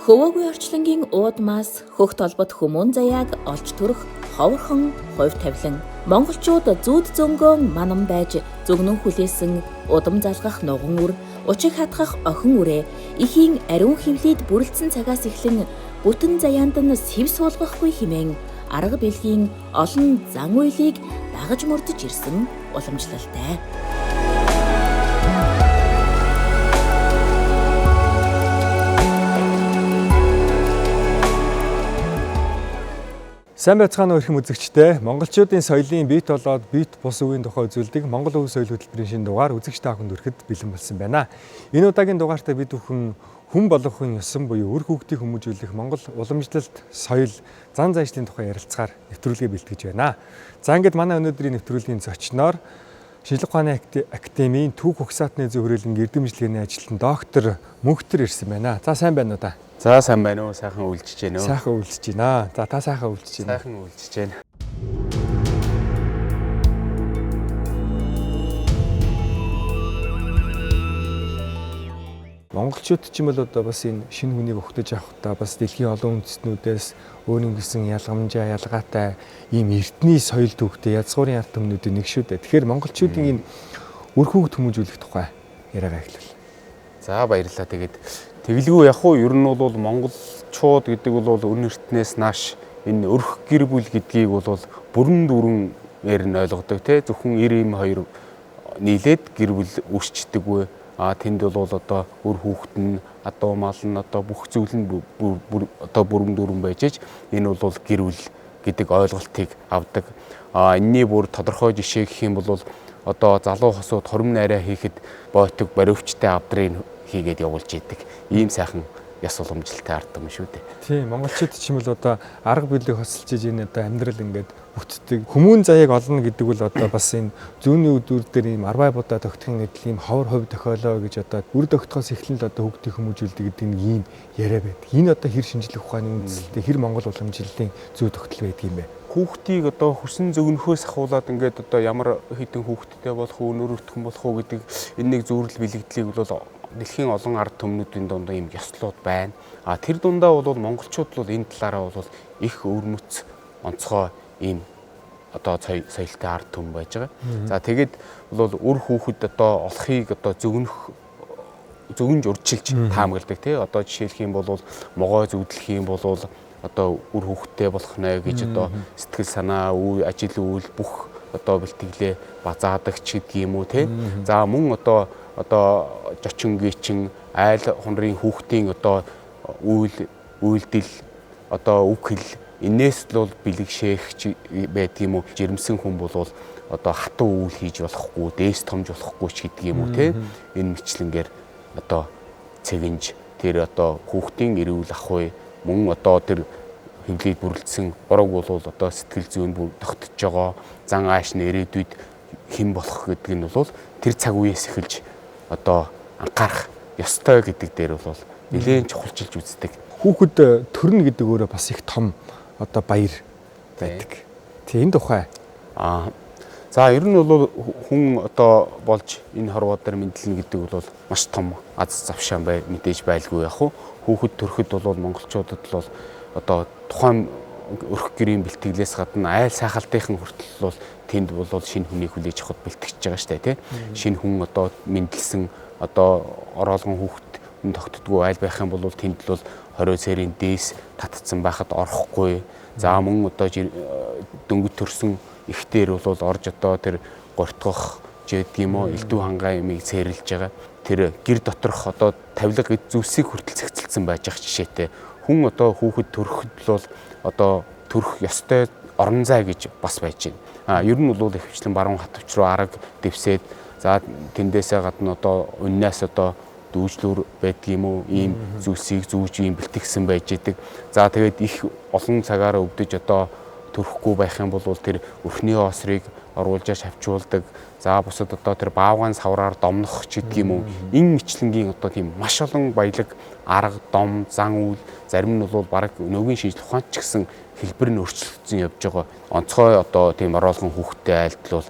Хөвөөгүй орчлонгийн уудмаас хөх толбот хүмүүн заяаг олж төрөх ховорхон хувь тавилан. Монголчууд зүүд зөнгөөн манам байж зүгнэн хүлээсэн удам залгах нуган үр, учиг хатгах охин үрээ ихийн ариун хөвлөд бүрэлдсэн цагаас эхлэн бүтэн заяанд нь сэв суулгахгүй хэмээн арга бэлгийн олон зан үйлийг дагаж мөрдөж ирсэн уламжлалтай. Сайн байцгаана уу эрхэм үзэгчдээ. Монголчуудын соёлын бит болоод бит бус үеийн тухай үзүүлдэг Монгол Өв соёл хөтөлбөрийн шинэ дугаар үзэгч та бүхэнд хүрэхэд бэлэн болсон байна. Энэ удаагийн дугаартаа бид бүхэн хүн болгохын ёсон буюу үр хүүхдийг хүмүүжүүлэх Монгол уламжлалт, соёл, зан заншлын тухай ярилцахаар нэвтрүүлгээ бэлтгэж байна. За ингээд манай өнөөдрийн нэвтрүүлгийн зочноор Шинжлэх ухааны академийн Түүх Угсаатны зөв хүрээлэн эрдэмжлэгийн ажилтан доктор Мөнхтөр ирсэн байна. За сайн байна уу та? За сайн байна уу? Сайхан үйлчж байна уу? Сайхан үйлчж байна. За та сайхан үйлчж байна. Сайхан үйлчж байна. Монголчууд ч юм бол одоо бас энэ шинэ хүнийг өгтөж авахдаа бас дэлхийн олон үндэстнүүдээс өөрийн гэсэн ялгамжаа ялгаатай ийм эртний соёл түүхтэй язгуурын ард түмнүүдийн нэг шүү дээ. Тэгэхээр монголчуудын энэ үр хүүхд хүмүүжүүлэх тухай яриагаа эхлэв. За баярлалаа. Тэгээд тэглгүй яг уу ер нь бол монголчууд гэдэг бол өн эртнээс нааш энэ өрх гэр бүл гэдгийг бол бүрэн дүрээр нь ойлгодог те зөвхөн 92 нийлээд гэр бүл үүсчдэггүй. Тэнд бол одоо үр хүүхэд нь адуу мал нь одоо бүх зүйл нь одоо бүрэн дүрэн байж аж энэ бол гэр бүл гэдэг ойлголтыг авдаг. Энэний бүр тодорхой жишээ гэх юм бол одоо залуу хосууд хорим найраа хийхэд бойтог баривчтай авдрыг хийгээд явуулж идэг. Ийм сайхан яс уламжлалтай ард юм шүү дээ. Тийм, монголчууд ч юм бол одоо арга билэг хосолж ийн одоо амьдрал ингээд бүтдэг. Хүмүүн заяаг олно гэдэг бол одоо бас энэ зүүнний өдөр дээр ийм арбай будаа тогтхын гэдэл ийм ховор хувь тохиолоо гэж одоо үр тогтхоос эхлэн л одоо хүүхдийг хүмүүжүүлдэг гэдэг нэг ийм яриа байдаг. Энэ одоо хэр шинжлэх ухааны үндэслэлтэй хэр монгол уламжлалын зүй тогтол байдаг юм бэ? Хүүхдийг одоо хүсэн зөгнөхөөс ахуулаад ингээд одоо ямар хэдэн хүүхдтэй болох уу, өнөр өртгөн болох уу гэдэг энэ нэг зүйрэл бэлэгдлийг бол дэлхийн олон ард түмнүүдийн дунд ийм ёслууд байна. Тэр дундаа бол монголчууд бол энэ талаараа бол их өвөрмөц онцгой ийм одоо соёлтой ард түмэн байж байгаа. За тэгээд бол үр хүүхэд одоо олохыг одоо зөгнж урьдчилж таамагладаг тий. Одоо жишээлх юм бол могой зүудлэх юм бол одоо үр хүүхэдтэй болох нэ гэж одоо сэтгэл санаа, ажил үйл бүх одоо бэлтгэлээ базаадаг ч гэдэг юм уу тий. За мөн одоо жочингийчин айл хонрын хүүхдийн одоо үйлдэл одоо үг хэл энээс л бол бэлэгшээх байдаг юм уу, жирэмсэн хүн бол одоо хатуу үйл хийж болохгүй, дээс томж болохгүй ч гэдэг юм уу те. Энэ мэтлэнгээр одоо цэгэнж тэр одоо хүүхдийн эрүүл ахуй мөн одоо тэр хөвлөд бүрэлдсэн борог бол одоо сэтгэл зүйн бүр тогтож байгаа зан ааш нэрээдүйд хэн болох гэдэг нь бол тэр цаг үеэс эхэлж одоо анхаарах ёстой гэдэг дээр бол нэлээд чухалчилж үздэг. Хүүхэд төрнө гэдэг өөрөө бас их том одоо баяр байдаг. Тийм тухай. За ер нь бол хүн одоо болж энэ хорвоо дээр мэдлэн гэдэг бол маш том аз завшаан мэдээж байлгүй яг хуу. Хүүхэд төрөхөд бол монголчуудад бол одоо тухайн өрх гэрийн бэлтгэлээс гадна айл сайхалтынхан хүртэл бол тэнд бол шинэ хүнийг хүлээж авахд бэлтгэж байгаа штэ тий. Шинэ хүн одоо мэдлсэн одоо ороолгон хүүхэд тогтдгоо айл байх юм бол тэнд бол 20 цэрийн дээс татцсан байхад орохгүй. За мөн одоо дөнгөж төрсөн ихтэр бол орж одоо тэр гортгох гэдэг юм уу элдв хангаа ямиг цээрлж байгаа. Тэр гэр доторх одоо тавилга гэд зүйлсийг хүртэл цэгцэлсэн байж байгаа жишээтэй. Хүн одоо хүүхэд төрөхөд бол одоо төрөх ёстой орон зай гэж бас байж байна. Ер нь бол ихвчлэн баруун хатвч руу арга дэвсээд за тэндээсээ гадна одоо үннээс одоо дүүжлүр байдаг юм уу ийм зүйлсийг зүүж ийм бэлтгэсэн байж идэг. За тэгээд их олон цагаараа өвдөж одоо төрөхгүй байх юм бол тэр өрхний осрыг оруулж авчуулдаг. За бусад одоо тэр баавгаан савраар домнох ч гэдэг юм уу. Энэ мэтлэнгийн одоо тийм маш олон баялаг арга, дом, зан үйл зарим нь бол бараг өнөөгийн шинжлэх ухаанч ч гэсэн хэлбэр нь өөрчлөгдсөн явж байгаа. Онцгой одоо тийм ороолгон хүүхдтэй айлтал бол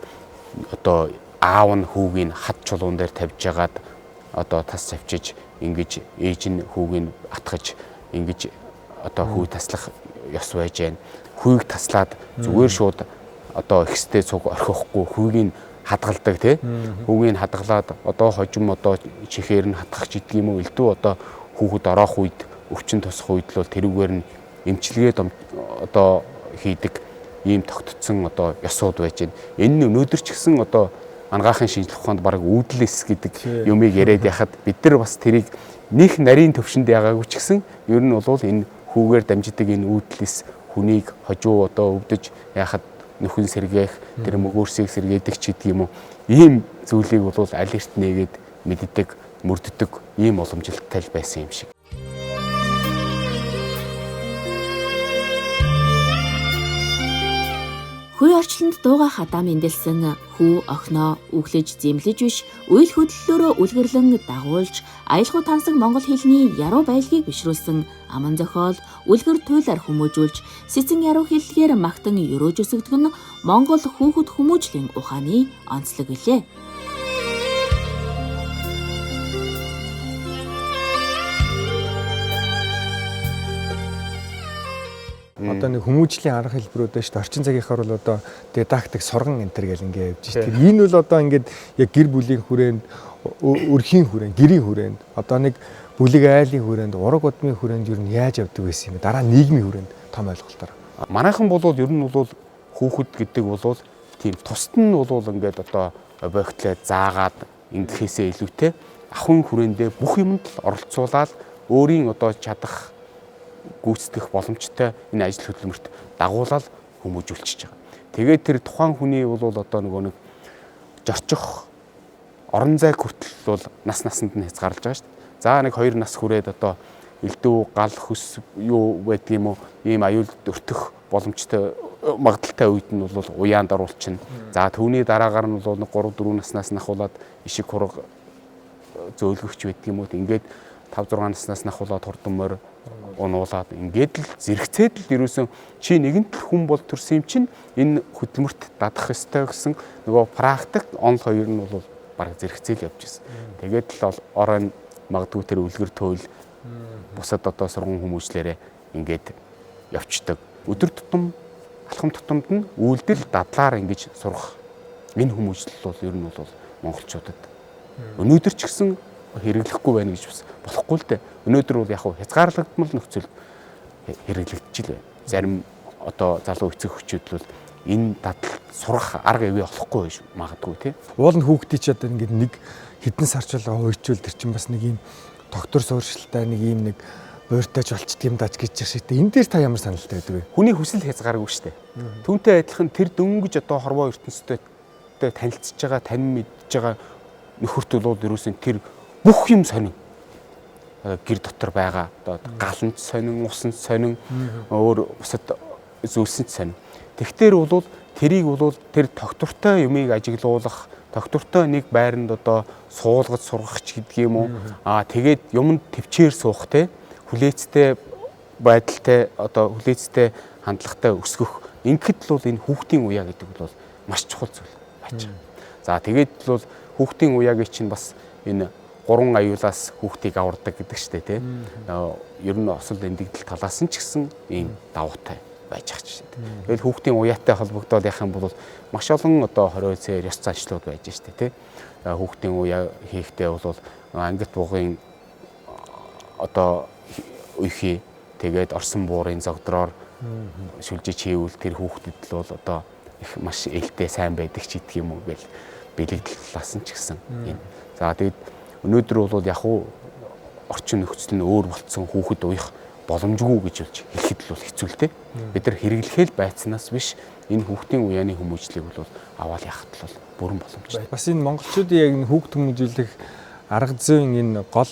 одоо аав нь хүүгийн хад чулуун дээр тавьж ягаад одоо тас авчиж ингэж ээж нь хүүгийг атгаж ингэж одоо хүү таслах ёс байж байна. Хүйг таслаад зүгээр шууд одоо ихстэй цуг орхихгүй хүйгийг хадгалдаг тий. Хүйгийг хадгалаад одоо хожим одоо чихээр нь хатгах гэдэг юм уу элдв одоо хүүхэд ороох үед өвчин тусах үед л тэрүүгээр нь эмчилгээд одоо хийдэг ийм тогтцсон одоо ёсууд байж байна. Энэ нь өнөөдөр ч гэсэн одоо ангаахын шинжилгээ ухаанд бараг үүдлэс гэдэг юмыг яриад яхад бид нар бас тэрийг нэг нарийн төвшөнд ягаагүй ч гэсэн ер нь бол энэ хүүгээр дамждаг энэ үүдлэс хүнийг хожуу одоо өвдөж яхад нөхөн сэргээх тэр мөгөөрсийг сэргээдэг ч гэдэг юм уу ийм зүйлийг бол алерт нээгээд мэддэг мөрддөг ийм уламжлалтай байсан юм шиг. Хүй орчлонд дууга хадаа мэндэлсэн хүү охиноо үглэж зэмлэж биш үйл хөдлөлөөрөө үлгэрлэн дагуулж аялгау тансаг монгол хэлний яруу байлгийг бишрүүлсэн аман зохиол үлгэр туйлаар хүмүүжүүлж сэцэн яруу хэллэгээр магтан өрөөж өсөгдөг нь монгол хүүхэд хүмүүжлийн ухааны онцлог билээ. Одоо нэг хүмүүжлийн арга хэлбэрүүд байна шүү дээ. Орчин цагийнхаар бол одоо дидактик сурган энтер гэл ингээ явж шүү дээ. Энэ бол одоо ингээд яг гэр бүлийн хүрээнд, өрхийн хүрээнд, гэрийн хүрээнд, одоо нэг бүлэг айлын хүрээнд, ураг удмын хүрээнд юу нь яаж явдаг байсан юм бэ? Дараа нийгмийн хүрээнд том ойлголтоор. Манайхан бол ер нь бол хүүхэд гэдэг бол тийм тусад нь бол ингээд одоо объектлээ заагаад ингэхээсээ илүүтэй ахын хүрээндээ бүх юмд л оролцуулаад өөрийн одоо чадах гүйцэтгэх боломжтой энэ ажил хөдөлмөрт дагуулаад хүмүүжүүлчихэж байгаа. Тэгээд тэр тухайн хүний бол одоо нөгөө нэг зорчих орон зай хүртэл бол насанд нь хязгаарлаж байгаа шүү дээ. За нэг 2 нас хүрээд одоо элдв гал хөс юу байдаг юм уу ийм аюулд өртөх боломжтой магадaltaй үед нь бол уяанд оруулчихна. За түүний дараагаар нь бол 3-4 наснаас нахуулаад ишиг хураг зөөлгөгч байдаг юм уу ингээд 5-6 наснаас нахуулаад хурдан морь унуулаад ингээд л зэрэгцээд л ерөөсөн чи нэгэнт хүн бол төрсөн юм чинь энэ хөдөлмөрт дадах ёстой гэсэн нөгөө практик онл хоёр нь бол бараг зэрэгцээл явж байсан. Тэгээд л орон магадгүй тэр үлгэр туйл бусад одоо сургууль хүмүүжлэрээ ингээд явцдаг. Өдөр тутам алхам тутамд нь үйлдэл дадлаар ингэж сурах энэ хүмүүжлэл бол ер нь бол монголчуудад өнөөдөр ч гэсэн хэрэглэхгүй байна гэж бас болохгүй л дээ. Өнөөдөр бол яг хязгаарлагдмал нөхцөл хэрэглэгдэж байна. Зарим одоо залуу эцэг хүчүүд бол энэ дадал сурах арга ивэ олохгүй байж магадгүй тий. Уул нь хүүхдийн ч одоо ингээд нэг хэдэн сарчулгаа хойчвол тэр чинь бас нэг юм доктор сууршилтай нэг юм нэг буйртайч болчт юм даж гэж шиг тий. Энэ дээр та ямар саналтай байдаг вэ? Хүний хүсэл хязгааргүй шүү дээ. Түүнтэй адилхан тэр дөнгөж одоо хорвоо ертөнцтэй танилцж байгаа, танин мэдж байгаа нөхөрт бол ерөөсөн тэр бүх юм сонин. Гэр дотор байгаа одоо галанч сонин, усанч сонин, өөр бусад зүйлсэнч сонин. Тэгтэр бол тэрийг бол тэр доктортой юмыг ажиглуулах, доктортой нэг байранд одоо суулгаж сургах ч гэдэг юм уу. Тэгээд юмд төвчээр суух те хүлээцтэй байдалтай одоо хүлээцтэй хандлагатай өсгөх. Ингээд л бол энэ хүүхдийн уяа гэдэг бол маш чухал зүйл байж байгаа. За тэгээд л хүүхдийн уяагийн чинь бас энэ 3 аюулаас хүүхдийг авардаг гэдэг штэ тий. Ер нь осол эндэгдэл талаас нь ч гэсэн ийм давуутай байж байгаа ч штэ. Тэгэл хүүхдийн уяатай холбогдоод яхах юм бол маш олон одоо хорио цээр ёс заншлууд байж штэ тий. Хүүхдийн уяа хийхдээ бол ангит бугын одоо үхий тэгээд орсон буурын зогдроор шүлжиж хийвэл тэр хүүхдэд л бол одоо их маш ээлтэй сайн байдаг ч гэдэг юм уу гэл бэлэгдэл талаас нь ч гэсэн юм. За тэгээд өнөөдөр бол яг уу орчин нөхцөл нь өөр болцсон хүүхэд уях боломжгүй гэж болж хэлэхэд л бол хэцүү л дээ. Бид нар хэрэглэхэл байцнаас биш энэ хүүхдийн уяаны хүмүүжлийг бол аваад яхад л бүрэн боломжтой. Бас энэ монголчуудын яг энэ хүүхд хүмүүжүүлэх арга зүйн энэ гол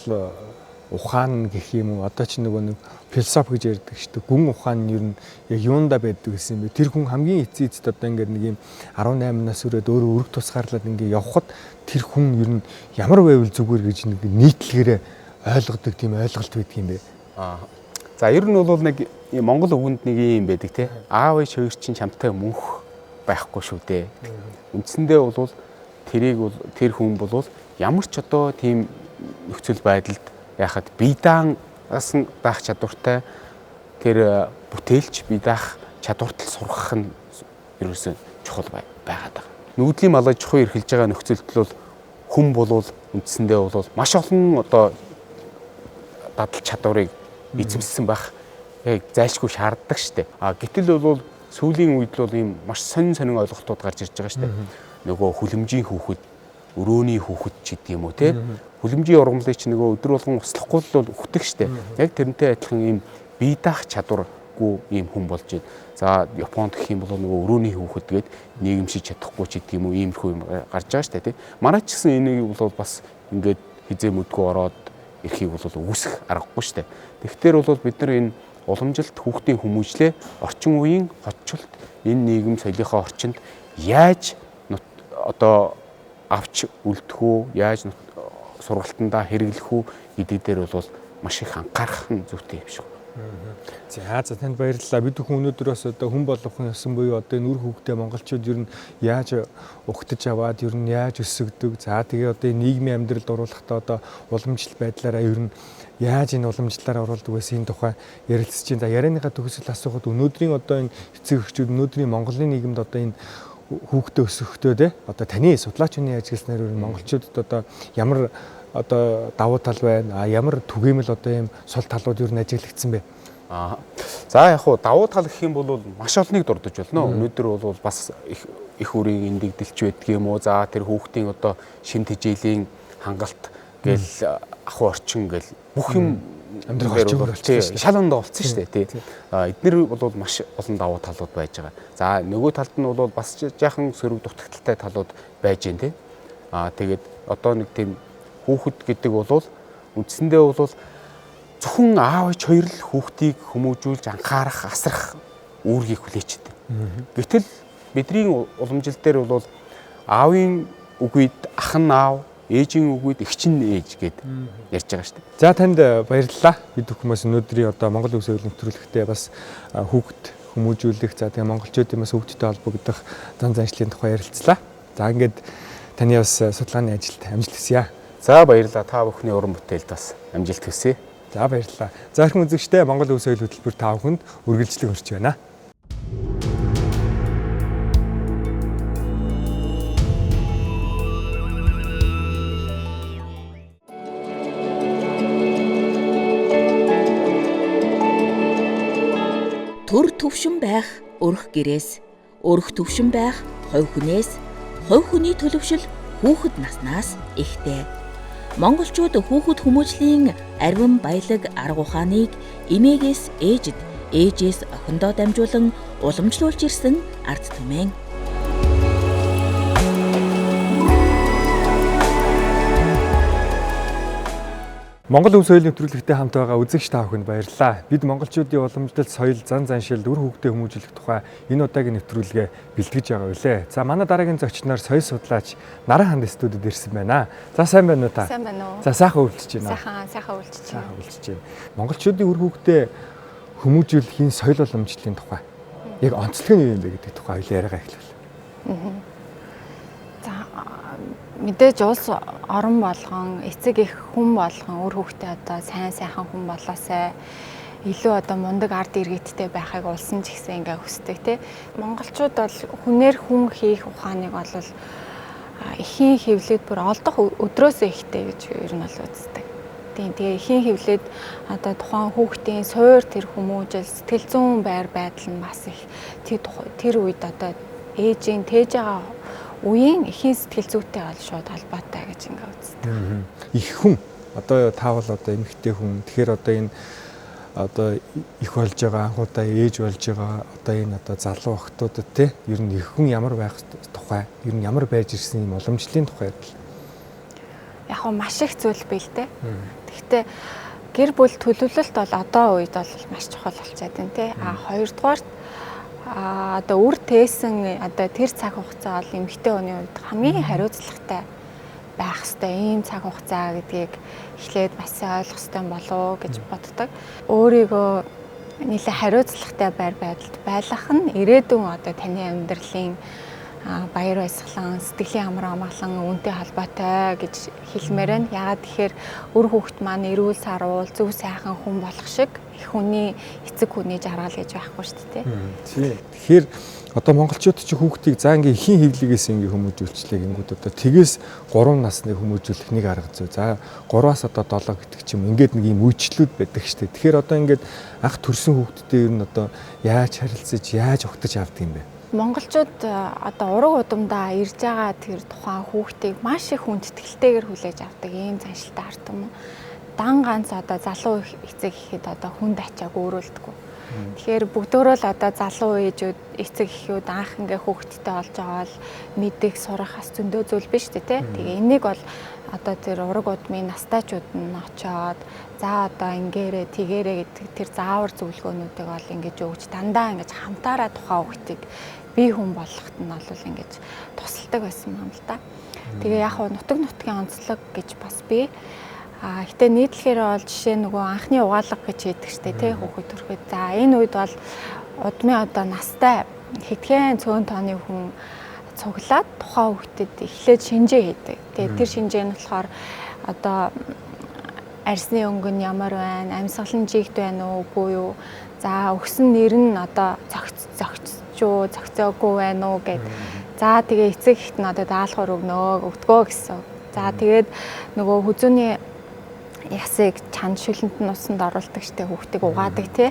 ухаан гэх юм уу одоо ч нөгөө нэг философи гэж ярьдаг шүү дээ. Гүн ухаан нь ер нь яг юунда байдаг гэсэн юм бэ? Тэр хүн хамгийн эцэст одоо ингээд нэг юм 18 нас хүрээд өөрөө өрг тусгаарлаад ингээд явхад тэр хүн ер нь ямар байвал зүгээр гэж нэг нийтлэгээрээ ойлгодог тийм ойлголт байдаг юм бэ? За ер нь бол нэг Монгол өвгөнд нэг юм байдаг тий. Аав ээж хоёр чинь чамтай мөнх байхгүй шүү дээ. Үндсэндээ бол тэрийг бол тэр хүн бол ямар ч одоо тийм нөхцөл байдалд яхад биедан асан байх чадвартай тэр бүтээлч бие даах чадвартал сургах нь ерөөсөө чухал байгаад байгаа. Нүүдлийн мал аж ахуй эрхэлж байгаа нөхцөлд бол хүн болвол үндсэндээ бол маш олон одоо дадал чадварыг эзэмссэн байх яг зайлшгүй шаарддаг штеп. Гэтэл бол сүүлийн үед бол ийм маш сонин ойлголтууд гарч ирж байгаа штеп. Нөгөө хүлэмжийн хүүхэд, өрөөний хүүхэд ч гэдэг юм уу те. Хүлэмжийн ургамлыг ч нөгөө өдөр болгон услахгүй л өгдөг штеп. Яг тэрнтэй адилхан ийм бие даах чадваргүй ийм хүн болж байна. За Японд гэх юм бол нөгөө өрөөний хүүхэд гээд нийгэмшиж чадахгүй ч гэдэг юм уу иймэрхүү юм гарч байгаа штеп те. Манай ч гэсэн энийг бол бас ингээд хизээ мүдгүй ороод эрхийг бол үүсэх аргагүй штеп. Тэгэхээр бол бид нар энэ уламжилт хүүхдийн хүмүүжлээ орчин үеийн хотчлт энэ нийгэм соёлынхаа орчинд яаж одоо авч үлдэх үү, яаж сургалтандаа хэрэглэх үү гэдэг дээр бол маш их анхаарах нь зүйтэй юм шиг. За танд баярлалаа. Бид бүхэн өнөөдөр бас одоо хүн болгохын ёсон буюу одоо энэ үр хөвгтэй монголчууд ер нь яаж угтаж аваад ер нь яаж өсөгдөг. За тэгээ одоо энэ нийгмийн амьдралд оруулахдаа одоо уламжлалт байдлаараа ер нь яаж энэ уламжлалаар оруулдаг байсан энэ тухай ярилцж байна. За ярианыхаа төгсгөл асуухад өнөөдрийн одоо энэ эцэг эхчүүд өнөөдрийн Монголын нийгэмд одоо энэ хүүхдээ өсгөхдөө те одоо таны судлаач хүний ажигласнаар ер нь монголчуудад одоо ямар одоо давуу тал байна. Ямар түгээмэл одоо ийм сул талууд ер нь ажиглагдсан бэ? За яг хуу давуу тал гэх юм бол маш олныг дурдж болно. Өнөөдөр бол бас их үрийн эндэгдэлч байдаг юм уу? За тэр хүүхдийн одоо шин тэжээлийн хангалт гээл ахуй орчин гээл бүх юм амьдрал шалганд олцсон шүү дээ тий. Эднэр бол маш олон давуу талууд байж байгаа. За нөгөө талд нь бол бас жаахан сөрөг дутагдaltaй талууд байж гэн тий. Тэгээд одоо нэг тийм хүүхэд гэдэг бол үндсэндээ бол зөвхөн аав ээж хоёр л хүүхдийг хүмүүжүүлж анхаарах, асрах үүргийг хүлээчихэд. Гэтэл бидний уламжлал дээр бол аавын үгүйд ах нь аав, ээжийн үгүйд эгч нь ээж гэд ярьж байгаа шүү дээ. За танд баярлалаа. Бид бүхэн өнөөдрийн одоо Монгол Улс өвлөлийн нэвтрүүлэгтээ бас хүүхэд хүмүүжүүлэх, за тэгээ монголчуудын бас хүүхдтэй холбогдох зан заншлын тухай ярилцлаа. За ингээд таны бас судалгааны ажилд амжилт хүсье. За баярлалаа. Та бүхний уран бүтээлд бас амжилт хүсье. За баярлалаа. За их үзэгчтэй Монгол Улс өвлөлийн хөтөлбөр та бүхэнд үргэлжлэх хүрч байна. Төр төвшин байх өрх гэрээс, өрх төвшин байх хувь хүнээс, хувь хүний төлөвшил хүүхэд наснаас ихтэй. Монголчууд хүүхэд хүмүүжлийн арвин баялаг арга ухааныг эмээгээс ээжид, ээжээс охиндоо дамжуулан уламжлуулж ирсэн ард түмэн. Монгол Улс өвлөлийн нэвтрүүлэгтээ хамт байгаа үзэгч та бүхэнд баярлалаа. Бид монголчуудын уламжлалт, соёл, зан заншил, үр хөвгтэй хүмүүжүүлэх тухай энэ удаагийн нэвтрүүлгээ бэлтгэж байгаа билээ. За манай дараагийн зочид нар соёл судлаач Наран ханд студид ирсэн байна. За сайн байна уу та? Сайн байна уу? За сайхан үйлчилж байна. Сайхан үйлчилж байна. Монголчуудын үр хөвгтэй хүмүүжүүлэхийн соёл уламжлалын тухай яг онцлог нь юу юм бэ гэдэг тухай хоёул яриагаа эхлэв. Мэдээж улс орон болгон эцэг их хүн болгон өөр хүүхдээ одоо сайхан хүн болоосай илүү одоо мундаг ард иргэдтэй байхыг улсын ч гэсэн ингээ хүсдэг тий. Монголчууд бол хүнээр хүн хийх ухааныг бол эхийн хөвлөд бүр олдох өдрөөсөө ихтэй гэж ер нь бол үздэг. Тэгээ эхийн хөвлөд одоо тухайн хүүхдийн суур тэр хүмүүжил сэтгэл зүйн байр байдал нь бас их тэр үед одоо ээжийн тээж байгаа үеийн эхийн сэтгэл зүйтэй бол шууд холбоотой гэж ингээ үздэг. Их хүн одоо таавал одоо эмэгтэй хүн. Тэгэхээр одоо энэ одоо их болж байгаа анхудаа ээж болж байгаа одоо энэ одоо залуу охтуудад те ер нь их хүн ямар байх тухай, ер нь ямар байж ирсэн юм уламжлалын тухай ярил. Яг нь маш их зүйл бэлдээ. Гэхдээ гэр бүл төлөвлөлт бол одоо үед бол маш чухал болчиход байна те. Хоёрдугаарт одоо үр тээсэн одоо тэр цаг хугацаа бол эмэгтэй хүний хувьд хамгийн хариуцлагатай байх ёстой ийм цаг хугацаа гэдгийг эхлээд бас ойлгох ёстой болов гэж боддог. Өөрийгөө нэлээд хариуцлагатай байр байдалд байлгах нь ирээдүйн одоо таны амьдралын баяр баясгалан, сэтгэлийн амар амгалан үүнтэй холбоотой гэж хэлмээр байна. Яагаад тэгэхээр үр хүүхэд маань эрүүл саруул, зөв сайхан хүн болох шиг их хүний эцэг хүний жаргал гэж байхгүй шүү дээ. Тийм. Тэгэхээр одоо монголчууд чи хүүхдийг за ингээ ихийн хэвлэгээс ингээ хүмүүжүүлчлээ гингүүд одоо тгээс 3 насны хүмүүжүүлэх нэг арга зүй. За 3-аас одоо 7 гэдэг ч юм ингээд нэг юм үйлчлүүд байдаг штэ. Тэгэхээр одоо ингээд ах төрсөн хүүхдтэй ер нь одоо яаж харилцаж, яаж огтж авдаг юм бэ? Монголчууд одоо ураг удамдаа ирж байгаа тэр тухайн хүүхдийг маш их хүндэтгэлтэйгээр хүлээж авдаг ийм заншилтай ард юм. Дан ганц одоо залуу эцэг ихэд одоо хүнд ачааг өөрөөлдөг. Тэгэхээр бүгдөө л одоо залуу ээжүүд эцэг эхүүд анх ингээ хүүхэдтэй олж байгаа бол мэдих сурах бас зөндөө зүйл биш үү те. Тэгээ энийг бол одоо тэр ураг удмын настайчууд нь очоод за одоо ингээрээ тэгээрээ гэдэг тэр заавар зөвлөгөөнүүдийг бол ингэж өгч дандаа ингэж хамтаараа тухайн хүүхдийг бие хүн болгоход нь бол ингэж тусалдаг байсан юм л да. Тэгээ яг нутгийн онцлог гэж бас бий. Гэтэ нийтлэхээр бол жишээ нөгөө анхны угаалга гэж хэлдэг штэ тий хүүхэд төрөхөд. За энэ үед бол удмын одоо настай хэдхэн цөөн тооны хүн цуглаад тухайн хүүхдэд эхлээд шинжээ хийдэг. Тэгээ тэр шинжээ нь болохоор одоо арсны өнгө нь ямар байна, амьсгалын жигт байна уу үгүй юу. За өгсөн нэр нь одоо зөгцөө зөгцөөгүй байна уу гэд. За тэгээ эцэг ихт нь одоо даалгавар өгдгөө гэсэн. За тэгээд нөгөө хүзүүний ясыг чанд шүлэнт нь усанд оруулдаг штэ хүүхдийг угаадаг тий.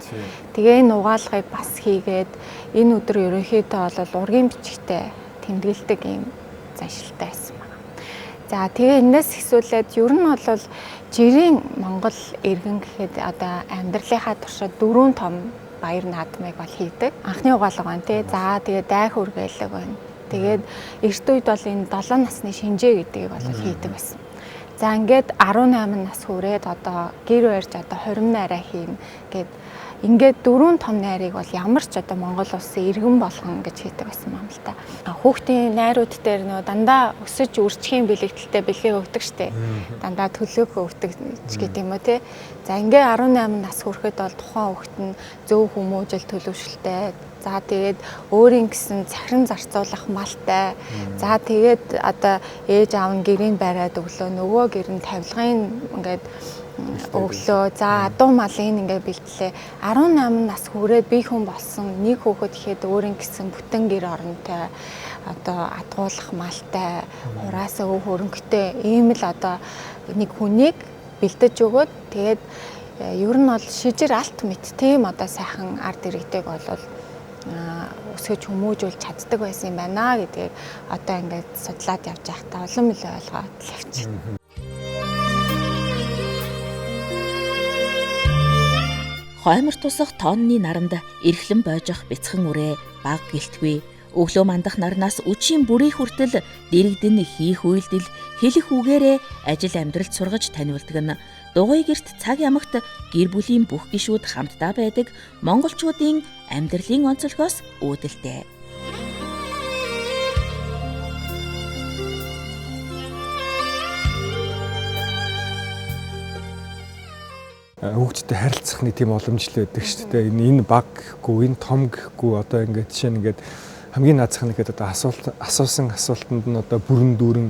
Тэгээ энэ угаалгыг бас хийгээд энэ өдөр ерөнхийдөө бол ургийн бичгтээ тэмдэглэдэг юм заншилтай байсан байна. За тэгээ энэс ихсүүлээд ер нь бол жирийн Монгол иргэн гэхэд одоо амьдралынхаа туршид 4 том баяр наадмыг бол хийдэг. Анхны угаалга байна тий. За тэгээ дайх үргэлэг байна. Тэгээд эрт үед бол энэ 7 насны шинжээ гэдгийг бол хийдэг байсан. За ингээд 18 нас хүрээд одоо гэр барьж одоо 20 найраа хийн гэд ингээд 4 том найрыг бол ямар ч одоо Монгол улсын иргэн болгон гэж хийдэг байсан юм л та. Хүүхдийн найрууд дээр нөө дандаа өсөж үржихийн бэлэгдэлтэй бэлгээ өгдөг штеп. Дандаа төлөөх өгдөг ч гэдэг юм уу те. За ингээд 18 нас хүрэхэд бол тухайн хүүхэд нь зөв хүмүүжил төлөвшөлтэй. За тэгээд өөрийн гэсэн цахин зарцуулах малтай. За тэгээд одоо ээж аав нь гэрийн бариад өглөө нөгөө гэр нь тавилгын ингээд өглөө. За адуу малын ингээд бэлтлээ. 18 нас хүрээд бие хүн болсон нэг хүүхэд ихэд өөрийн гэсэн бүтэн гэр оронтой одоо адгуулах малтай, хураасаа өв хөрөнгөтэй ийм л одоо нэг хүнийг бэлдэж өгөөд тэгээд ер нь бол шижир алт мэт тийм одоо сайхан ард иргэдэг болол өсгөж хүмүүжүүлж чаддаг байсан юм байна гэдгийг одоо ингээд судлаад явж байхдаа олон мөлөө ойлгоод л явчихна. Хоймор тусах тонны наранд эрхлэн бойжох бяцхан үрээ баг гэлтгүй. Өглөө мандах нарнаас үчийн бүрийн хүртэл дэрэгдэн хийх үйлдэл хэлэх үгээрээ ажил амьдралд сургаж таниулдаг нь дугуй гэрт цаг ямагт гэр бүлийн бүх гишүүд хамтдаа байдаг монголчуудын амьдралын онцлогоос үүдэлтэй. Хүүхдтэй харилцах нэг тийм боломжтой байдаг шүү дээ. Энэ баг гэхгүй, энэ том гэхгүй одоо ингээд жишээ нь ингээд хамгийн наазах нь гэдэг одоо асуусан асуултанд нь одоо бүрэн дүүрэн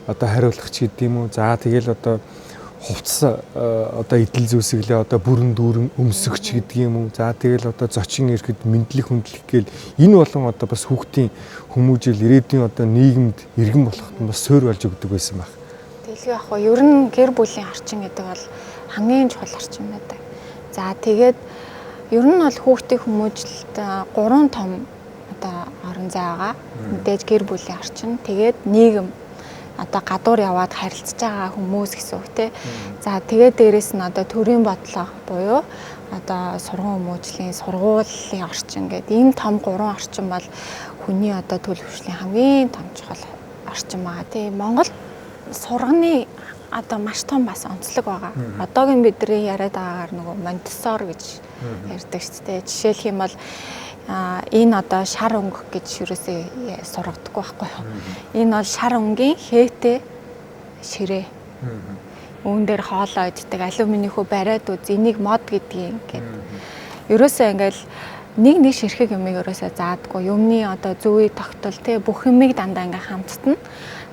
одоо хариулах ч гэдэг юм уу. За тэгэл одоо хувцас одоо идэл зүйлсэглээ одоо бүрэн дүүрэн өмсөгч гэдэг юм уу. За тэгэл одоо зочин ирэхэд мэдлэг хүндлэх гээл энэ болон одоо бас хүүхдийн хүмүүжил ирээдүйн одоо нийгэмд иргэн болоход нь бас суурь болж өгдөг байсан баг. Тэгэл яг хоо ер нь гэр бүлийн орчин гэдэг бол хамгийн чухал орчин байдаг. За тэгээд ер нь бол хүүхдийн хүмүүжилт 3 том одоо орон зай байгаа. Мэдээж гэр бүлийн орчин, тэгээд нийгэм одоо гадуур яваад харилцаж байгаа хүмүүс гэсэн үг те. За тэгээд дээрэс нь одоо төрийн бодлого буюу одоо сургууль хүмүүжлийн сургуулийн орчин гэдэг энэ том 3 орчин бол хүний одоо төлөвшлийн хамгийн том чухал орчин байгаа. Тийм Монгол сурганы одоо маш том бас онцлог байгаа. Одоогийн бидний яриад байгаагаар нөгөө Монтессори гэж ярьдаг шүү дээ. Жишээлх юм бол энэ одоо шар өнгө гэж юусээ сургадаггүй байхгүй юу. Энэ бол шар өнгийн хээтэй ширээ. Үүн дээр хоолоо иддэг алюминий хөө бариад үз энийг мод гэдгийг ингээд. Ерөөсөө ингээл нэг ширхэг юмыг ерөөсөө заадаггүй. Юмны одоо зөв тогтол те бүх юмыг дандаа ингээ хамттна.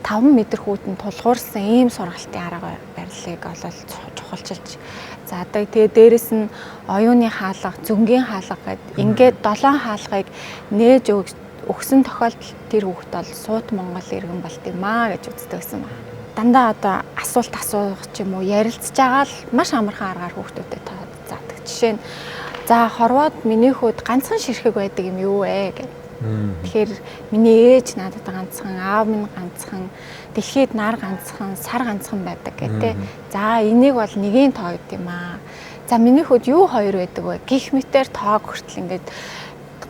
5 м хүүтэнд тулгуурсан ийм сургалтын арга барилыг олол чухалчилж заадаг. Тэгээ дээрэс нь оюуны хаалга, зөнгийн хаалга гэдэг ингээд 7 хаалгыг нээж өгсөн тохиолдолд тэр хүүхэд бол сууд Монгол иргэн болт юм аа гэж үздэг гэсэн байна. Дандаа одоо асуулт асуух ч юм уу ярилцж байгаа л маш амархан аргаар хүүхдүүдэд заадаг. Жишээ нь за хорвоод миний хүүд ганцхан ширхэг байдаг юм юу вэ гэх. Тэгэхээр миний ээж надад ганцхан, аав минь ганцхан, дэлхийд нар ганцхан, сар ганцхан байдаг гэдэг. За энийг бол нэгийн тоо гэдэг юм аа. За миний хүүд юу хоёр байдаг вэ? Гих мэтэр тоог хүртэл ингээд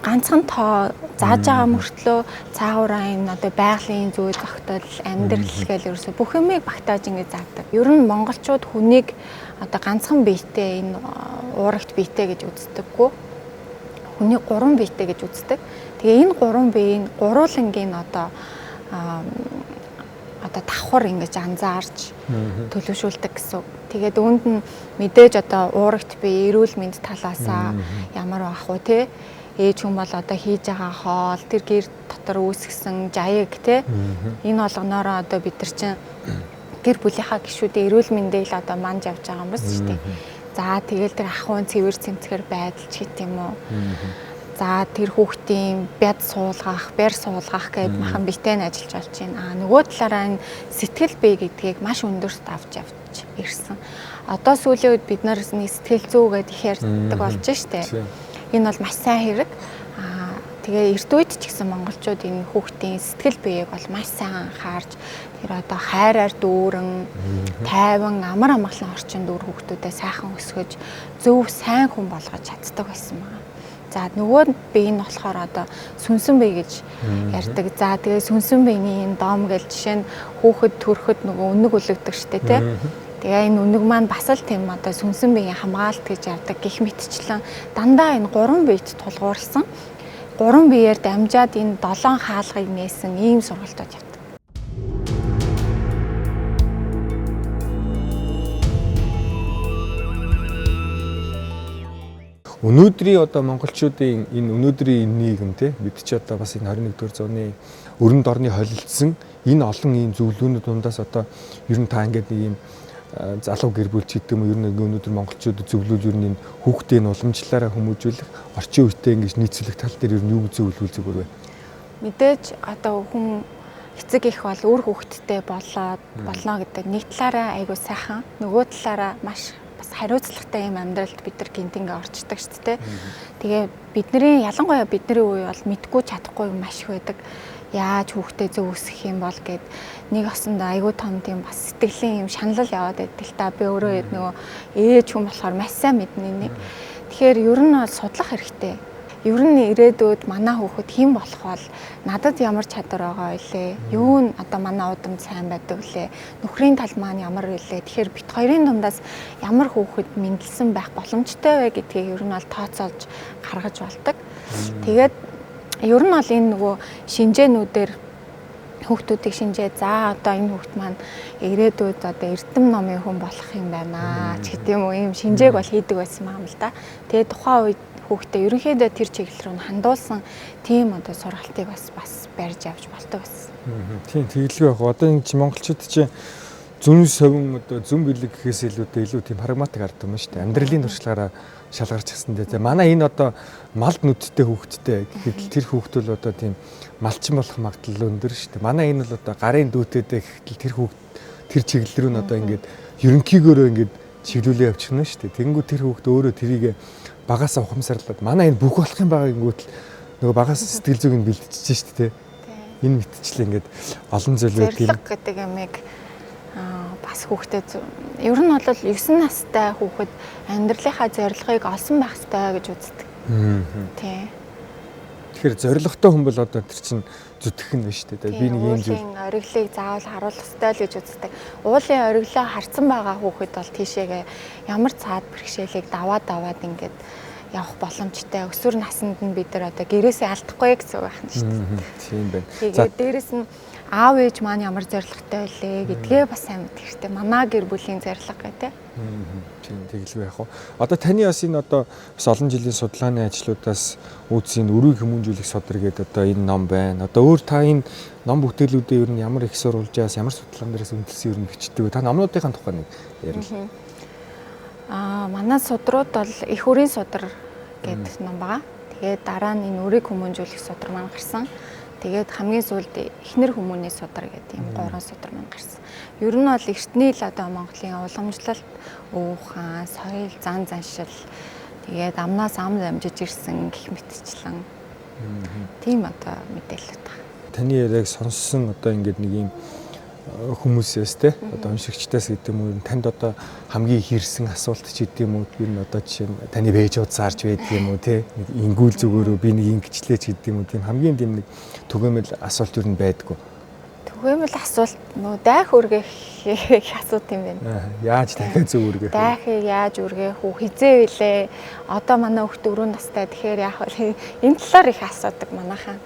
ганцхан тоо зааж байгаа мөртлөө цаагаараа энэ одоо байгалийн зүй зохитол, амьдрал гэл ерөөсө бүх юмыг багтааж ингээд заадаг. Ер нь монголчууд хүнийг одоо ганцхан биетэй энэ уурагт биетэй гэж үздэггүй. Хүний 3 биетэй гэж үздэг. Тэгээ энэ 3 биеийн гуруулангийн одоо давхар ингэж анзаарч төлөвшүүлдэг гэсэн. Тэгээд үүнд нь мэдээж одоо уурагт бие эрүүл мэнд талаасаа ямар байх вэ те? Ээж хүн бол одоо хийж байгаа хоол, тэр гэр дотор үүсгэсэн жаяг те? Энэ болгоноороо одоо бид нар чинь гэр бүлийнхаа гишүүдийн эрүүл мэндийг л одоо манж явж байгаа юм байна шүү дээ. За тэгэл тэр ахуйн цэвэр цэмцгэр байдал ч гэт юм уу. За тэр хүүхдийн бяд суулгах, бэр суулгах гэдэг махан биетэй нь ажиллаж болж байна. Нөгөө талаараа энэ сэтгэл бие гэдгийг маш өндөрт авч явж ирсэн. Одоо сүүлийн үед бид нар нэг сэтгэл зүй гэдэг их ярьдаг болж штэ. Энэ бол маш сайн хэрэг. Тэгээ эрт үед ч гэсэн монголчууд энэ хүүхдийн сэтгэл биеийг бол маш сайн анхаарч тэр одоо хайраар дүүрэн, тайван, амар амгалан орчинд дүүр хүүхдүүдэд сайхан өсгөж, зөв сайн хүн болгож чаддаг байсан байна. За нөгөө бие нь болохоор одоо сүнсэн бие гэж ярьдаг. За тэгээ сүнсэн биений энэ дом гэл жишээ нь хүүхэд төрөхөд нөгөө үнэг үлэгдэг штэ тий. Тэгээ энэ үнэг маань бас л тийм одоо сүнсэн биеийн хамгаалт гэж ярьдаг. Гэх мэтчлэн дандаа энэ 3 биед тулгуурласан 3 биеэр дамжаад энэ 7 хаалгыг нээсэн ийм сургалтууд явдаг. Өнөөдрийн одоо монголчуудын энэ өнөөдрийн нийгэм те бид ч одоо бас энэ 21-р зууны өрөнд орны холилдсон энэ олон ийм зөвлөөнүүд дундаас одоо ер нь та ингээд нэг ийм залуу гэр бүлч гэдэг юм уу ер нь өнөөдөр монголчууд зөвлөл ер нь энэ хүүхдийн уламжлалаараа хүмүүжүүлэх орчин үетэй ингэж нийцүүлэх тал дээр ер нь юу зөвлөвөл зүгээр вэ? Мэдээж одоо хүн эцэг их бол үр хүүхдтэй болно гэдэг нэг талаараа айгуу сайхан нөгөө талаараа маш хариуцлагатай юм амьдралд бид нар гинт ингээ орчдөг шүү дээ. Тэгээ бидний ялангуяа бидний үе бол мэдгүй чадахгүй юм маш их байдаг. Яаж хүүхдээ зөв өсгөх юм бол гэд нэг осонд айгүй том тийм бас сэтгэлийн юм шанал яваад байдаг л та би өөрөө нөгөө ээж хүн болохоор маш сайн мэднэ нэг. Тэгэхээр ер нь бол судлах хэрэгтэй. Ер нь ирээдүйд манай хүүхэд хэн болох бол надад ямар чадвар байгаа вэ? Юу нь одоо манай удамд сайн байдаг вэ? Нөхрийн тал маань ямар вэ? Тэгэхээр бит хоёрын дундаас ямар хүүхэд мэдлсэн байх боломжтой вэ гэдгийг ер нь бол тооцоолж гаргаж болдог. Тэгээд ер нь бол энэ нөгөө шинжээнүүдээр хүүхдүүдийг шинжээ. За одоо энэ хүүхд маань ирээдүйд одоо эрдэм номын хүн болох юм байна ч гэдэг юм уу ийм шинжээг бол хийдэг байсан юм л да. Тэгээд тухайн үед хүүхдээ ерөнхийдөө тэр чиглэл рүү хандуулсан тийм одоо сургалтыг бас барьж авч болдог байсан. Тийм тэгэлгүй яг одоо энэ монголчууд чинь зүн совин одоо зүн бэлэг гэхээс илүү тийм прагматик ард юм шүү дээ. Амьдралын туршлагаараа шалгарч гисэн дээ. За манай энэ одоо малд нүдтэй хүүхдтэй гэхэд тэр хүүхдүүл одоо тийм малчин болох магадлал өндөр шүү дээ. Манай энэ бол одоо гарын дүүтэйдээ гэхэд тэр хүүхд тэр чиглэл рүү нь одоо ингээд ерөнхийгөөрөө ингээд чиглүүлээ явчихна шүү дээ. Тэнгүү тэр хүүхд өөрөө тэрийг багаас ухамсарлаад манай энэ бүх болох юм байгаа гингүүт нөгөө багаас сэтгэл зүйг нь бэлтжиж шүү дээ. Энэ мэтчлээ ингээд олон зүйл байдаг юм гэдэг юмыг бас хүүхдэд ер нь бол 9 настай хүүхэд амьдралынхаа зорилгыг олсон байх ёстой гэж үздэг. Тий. Тэгэхээр зорилготой хүн бол одоо тэр чинь зүтгэх нь биш үү? Би нэг юм зүйл ориглыг заавал харуулах ёстой л гэж үздэг. Уулын ориглоо харцсан байгаа хүүхэд бол тийшээгээ ямар цаад бэрхшээлийг даваад ингээд явах боломжтой. Өсвөр наснд нь бид нар одоо гэрээсээ алдахгүй гэсэн үг байна шүү дээ. Тийм байна. Тэгээд дээрэс нь аав ээж маань ямар зоригтой байлээ гэдгээ бас сайн мэдэх хэрэгтэй. Манай гэр бүлийн зориг гэдэг. Тийм тэгэлгүй яг. Одоо таны бас энэ одоо бас олон жилийн судалгааны ажлуудаас үүсийн өрийг хүмүүжүүлэх судар гэдэг одоо энэ ном байна. Одоо өөр та энэ ном бүтээлүүдээ ер нь ямар их сурвалжаас ямар судалгаан дээрээс үндэслэн ер нь бичдэг вэ? Та номнуудынхаа тухай нэг ярил. Манай судрууд бол их өрийн судар гэдэг ном байгаа. Тэгээд дараа нь энэ өрийг хүмүүжүүлэх судар маань гарсан. Тэгээд хамгийн сүүлд эхнэр хүмүүний судар гэдэг юм 3 судар маань гарсан. Ер нь бол эртний л одоо Монголын уламжлалт, өв хаан, соёл, зан заншил тэгээд амнаас ам дамжиж ирсэн гэх мэтчлэн тийм одоо мэдээлэлүүд байна. Таны яриаг сонссон одоо ингээд нэг юм хүмүүсээс те одоо уншигчдаас гэдэг юм уу танд одоо хамгийн их ирсэн асуулт ч гэдэг юм уу би н одоо жишээ нь таны бэжүүд саарч байдаг юм уу те нэг ингүүл зүгээрөө би нэг ингэчлээч гэдэг юм уу тийм хамгийн тийм нэг түгээмэл асуулт юу н байдгүй. Түгээмэл асуулт нөө дайх үргэх асуулт юм байна. Яаж дахиад зөв үргэх вэ? Дайхыг яаж үргэх үү? Хизээ вилээ? Одоо манай хүүхд 4 настай тэгэхээр яах вэ? Энэ талаар их асуудаг манайхаа.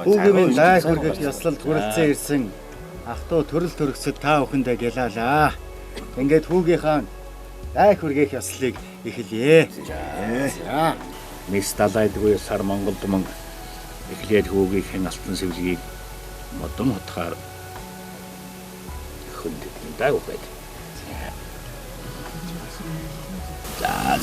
Хүүгийн дайх үргэх ёслолд хүрэлцэн ирсэн ах トゥ төрөл төрөксөд та бүхэндээ гялаалаа. Ингээд хүүгийнхаа дайх үргэх ёслыг эхэлье. За. Мис далайдгүй сар Монголд мөн эхлээд хүүгийнхэн алтан сэвлэгийг модон утгаар хүндэт даг байд. За.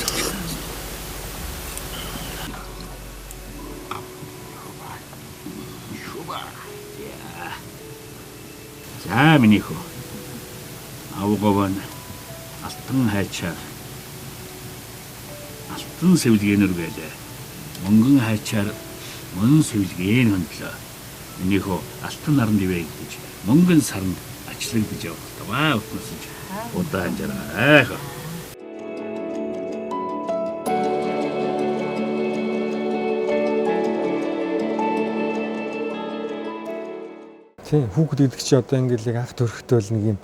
За миний хөө. Авгаван алтан хайчаар алтан сэвлэгээр байлаа. Мөнгөн хайчаар мөн сэвлэгийн хөндлөө. Миний хөө алтан наран дивэ гэж мөнгөн сарнд ачлагдж яваа. Утнасч удаан жараа. Тийм хүүхэд гэдэг чи одоо ингээд яг анх төрөхтэй бол нэг юм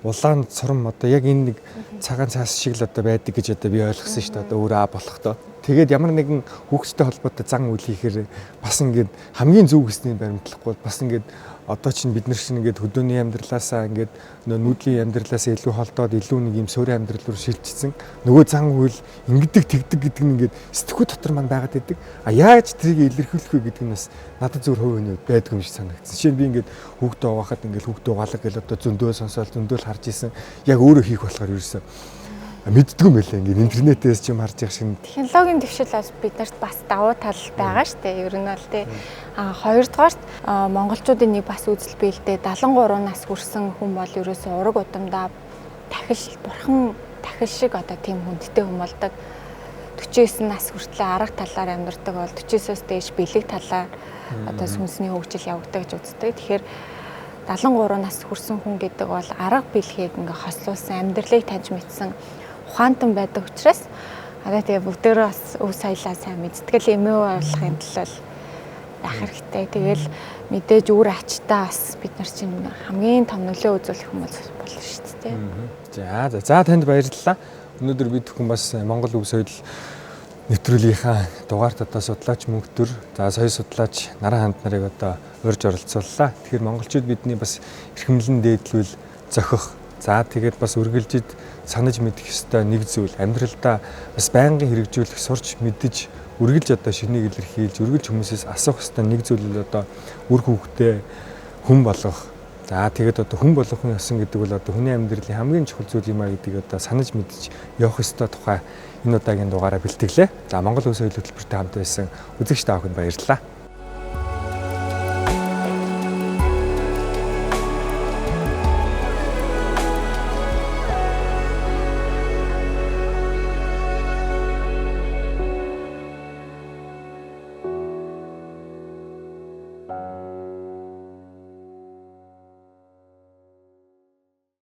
улаан цором одоо яг энэ нэг цагаан цаас шиг л одоо байдаг гэж одоо би ойлгосон шүү дээ. Одоо өөрөө болохдоо. Тэгээд ямар нэгэн хүүхэдтэй холбоотой зан үйл хийхээр бас ингээд хамгийн зөв гэсний баримтлахгүй бас ингээд одоо чинь бид нар чинь ингээд хөдөөний амьдралаасаа ингээд нүүдлийн амьдралаасаа илүү холдоод илүү нэг юм суурин амьдрал руу шилжчихсэн. Нөгөө зан үйл ингэдэг тэгдэг гэдэг нь ингээд сэтгүү дотор маань байгаад байдаг. А яаж тэрийг илэрхийлэх вэ гэдэг нь бас надад зөв хувь нь байдгүй юм шиг санагдсан. Жишээ нь би ингээд хүүхдээ угаахад ингээд хүүхдээ угаалга гэл одоо зөндөө сонсоол зөндөө харж исэн. Яг өөрөө хийх болохоор ерөөсөө мэддгүй юм байлаа ингээд интернетээс ч юм харж явах шиг. Технологийн дэвшил бас биднэрт бас давуу тал байгаа шүү дээ. Ер нь бол тий. Хоёрдугаарт монголчуудын нэг бас үзэл биелдээ 73 нас хүрсэн хүн бол ерөөсөө ураг удамдаа тахил бурхан тахил шиг одоо тийм хүндтэй хүн болдог. 49 нас хүртлээр арга талаар амьдардаг бол 49-оос дээш бэлэг талаар одоо сүнсний хөгжил явагддаг гэж үздэг. Тэгэхээр 73 нас хүрсэн хүн гэдэг бол арга бэлгийг ингээ хослуулсан, амьдралыг таньж мэдсэн ухаантан байдаг учраас одоо тэгээ бүгдээрээ бас өв соёлоо сайн мэдтгэл эмээ болгохын тулд байх хэрэгтэй. Тэгэл мэдээж үр ачтаа бас бид нар чинь хамгийн том нөлөө үзүүлэх хүмүүс болно шүү дээ. За танд баярлалаа. Өнөөдөр бид хүн бас Монгол өв соёл нэвтрүүлгийнхаа дугаарт одоо судлаач мөнхтөр за соёл судлаач наран ханд нарыг одоо урьж оролцууллаа. Тэгэхээр монголчууд бидний бас эрхэмлэн дээдлүүл зохих за тэгээд бас үргэлжид санаж мэдэх ёстой нэг зүйл амьдралдаа бас байнгын хэрэгжүүлэх сурч мэдж үргэлж одоо шинийг илэрхийлж үргэлж хүмүүсээс асуух ёстой нэг зүйл бол одоо үр хүүхдээ хүн болгох. За тэгээд одоо хүн болгохын ёсон гэдэг бол одоо хүний амьдралын хамгийн чухал зүйл юм а гэдгийг одоо санаж мэдж явах ёстой тухай энэ удаагийн дугаараа бэлтгэлээ. За Монгол Өв соёл хөтөлбөртэй хамт байсан үзэгч та бүхэнд баярлалаа.